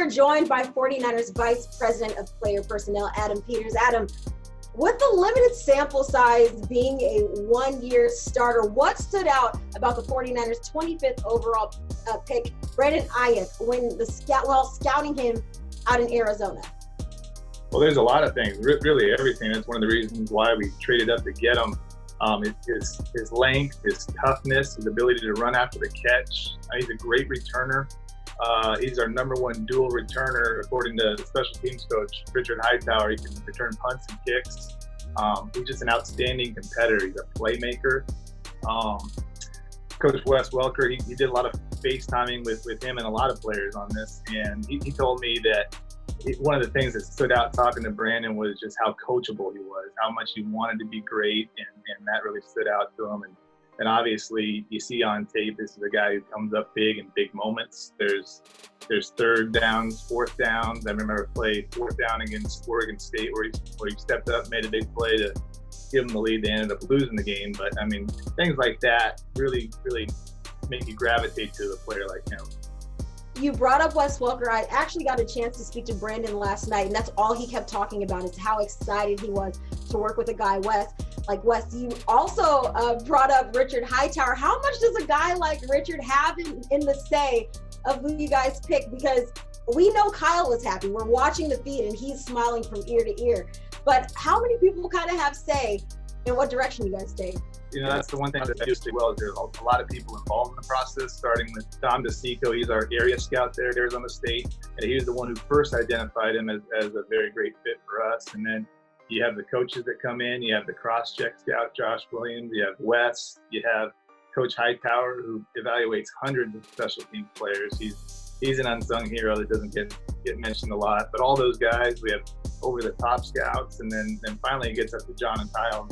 are joined by 49ers Vice President of Player Personnel, Adam Peters. Adam, with the limited sample size being a one-year starter, what stood out about the 49ers' 25th overall pick, Brandon Aiyuk, while scouting him out in Arizona? Well, there's a lot of things, really everything. That's one of the reasons why we traded up to get him. His length, his toughness, his ability to run after the catch. He's a great returner. He's our number one dual returner, according to special teams coach Richard Hightower. He can return punts and kicks. He's just an outstanding competitor. He's a playmaker. Coach Welker, he did a lot of FaceTiming with him and a lot of players on this, and he told me that one of the things that stood out talking to Brandon was just how coachable he was, how much he wanted to be great, and that really stood out to him. And obviously, you see on tape, this is a guy who comes up big in big moments. There's third downs, fourth downs. I remember played fourth down against Oregon State where he stepped up, made a big play to give him the lead. They ended up losing the game. But, I mean, things like that really, really make you gravitate to a player like him. You brought up Wes Welker. I actually got a chance to speak to Brandon last night, and that's all he kept talking about is how excited he was to work with a guy like Wes. You also brought up Richard Hightower. How much does a guy like Richard have in the say of who you guys pick? Because we know Kyle was happy. We're watching the feed, and he's smiling from ear to ear. But how many people kind of have say in what direction you guys take? You know, that's the one thing that I do pretty well is there's a lot of people involved in the process, starting with Tom DeSico. He's our area scout there at Arizona State, and he was the one who first identified him as a very great fit for us. And then you have the coaches that come in, you have the cross-check scout, Josh Williams, you have Wes, you have Coach Hightower, who evaluates hundreds of special teams players. He's an unsung hero that doesn't get mentioned a lot. But all those guys, we have over-the-top scouts, and then finally it gets up to John and Kyle.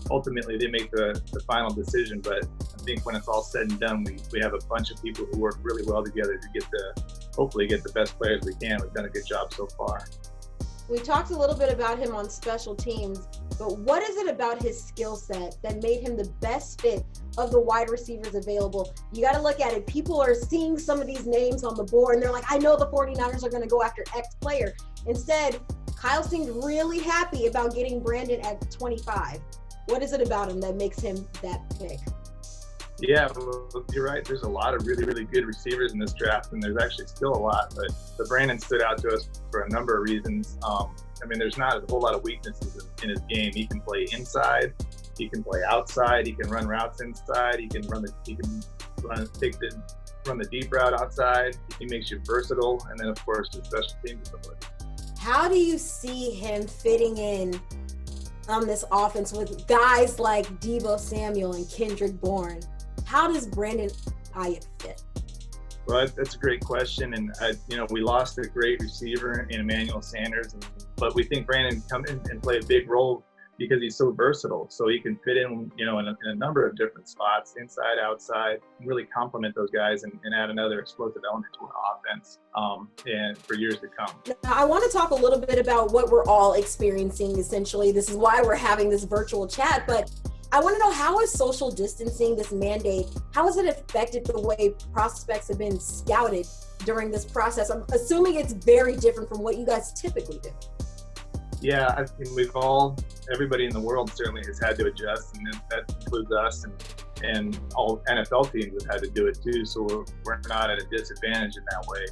Ultimately, they make the final decision, but I think when it's all said and done, we have a bunch of people who work really well together to hopefully get the best players we can. We've done a good job so far. We talked a little bit about him on special teams, but what is it about his skill set that made him the best fit of the wide receivers available? You got to look at it. People are seeing some of these names on the board, and they're like, I know the 49ers are going to go after X player. Instead, Kyle seemed really happy about getting Brandon at 25. What is it about him that makes him that pick? Yeah, well, you're right. There's a lot of really, really good receivers in this draft, and there's actually still a lot. But Brandon stood out to us for a number of reasons. I mean, there's not a whole lot of weaknesses in his game. He can play inside, he can play outside, he can run routes inside, he can run the deep route outside. He makes you versatile, and then of course the special teams ability. How do you see him fitting in on this offense with guys like Deebo Samuel and Kendrick Bourne? How does Brandon Aiyuk fit? Well, that's a great question, and we lost a great receiver in Emmanuel Sanders, but we think Brandon can come in and play a big role because he's so versatile. So he can fit in, in a number of different spots, inside, outside, and really complement those guys and add another explosive element to our offense and for years to come. Now, I want to talk a little bit about what we're all experiencing, essentially. This is why we're having this virtual chat, but I want to know, how is social distancing, this mandate, how has it affected the way prospects have been scouted during this process? I'm assuming it's very different from what you guys typically do. Yeah, I think everybody in the world certainly has had to adjust, and that includes us, and all NFL teams have had to do it too, so we're not at a disadvantage in that way.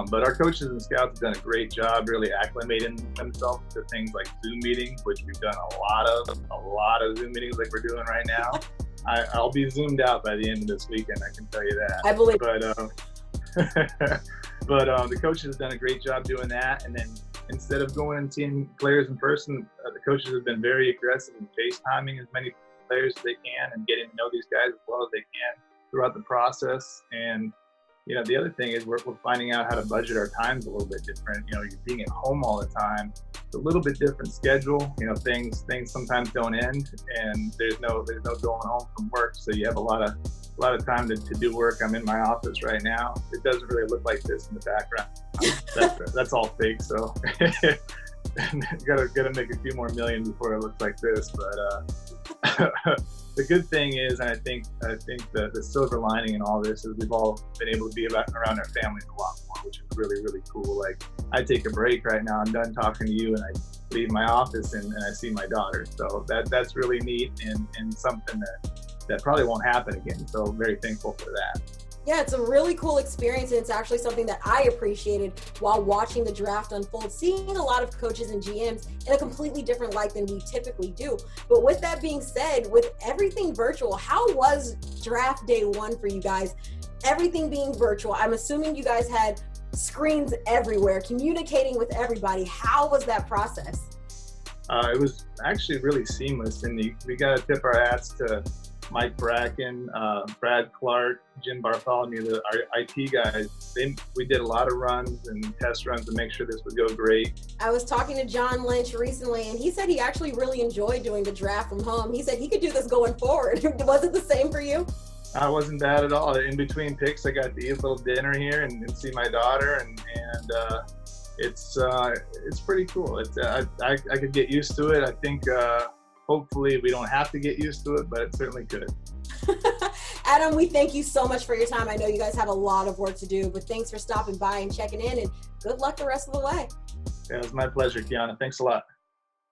But our coaches and scouts have done a great job really acclimating themselves to things like Zoom meetings, which we've done a lot of Zoom meetings like we're doing right now. I'll be Zoomed out by the end of this weekend, I can tell you that. I believe. But the coaches have done a great job doing that, and then instead of going and seeing players in person, the coaches have been very aggressive in FaceTiming as many players as they can and getting to know these guys as well as they can throughout the process. And the other thing is we're finding out how to budget our times a little bit different. You're being at home all the time. It's a little bit different schedule. Things sometimes don't end, and there's no going home from work. So you have a lot of time to do work. I'm in my office right now. It doesn't really look like this in the background. That's all fake. So gotta make a few more million before it looks like this. But the good thing is, and I think the silver lining in all this is we've all been able to be around our families a lot more. which is really, really cool. Like, I take a break right now, I'm done talking to you, and I leave my office and I see my daughter. So that's really neat, and something that probably won't happen again. So very thankful for that. Yeah, it's a really cool experience, and it's actually something that I appreciated while watching the draft unfold, seeing a lot of coaches and GMs in a completely different light than we typically do. But with that being said, with everything virtual, how was draft day one for you guys? Everything being virtual, I'm assuming you guys had screens everywhere, communicating with everybody. How was that process? It was actually really seamless, and we got to tip our hats to Mike Bracken, Brad Clark, Jim Bartholomew, our IT guys. We did a lot of runs and test runs to make sure this would go great. I was talking to John Lynch recently, and he said he actually really enjoyed doing the draft from home. He said he could do this going forward. Was it the same for you? It wasn't bad at all. In between picks, I got to eat a little dinner here and see my daughter, and it's pretty cool. I could get used to it. I think hopefully we don't have to get used to it, but it certainly could. Adam, we thank you so much for your time. I know you guys have a lot of work to do, but thanks for stopping by and checking in, and good luck the rest of the way. Yeah, it was my pleasure, Kiana. Thanks a lot.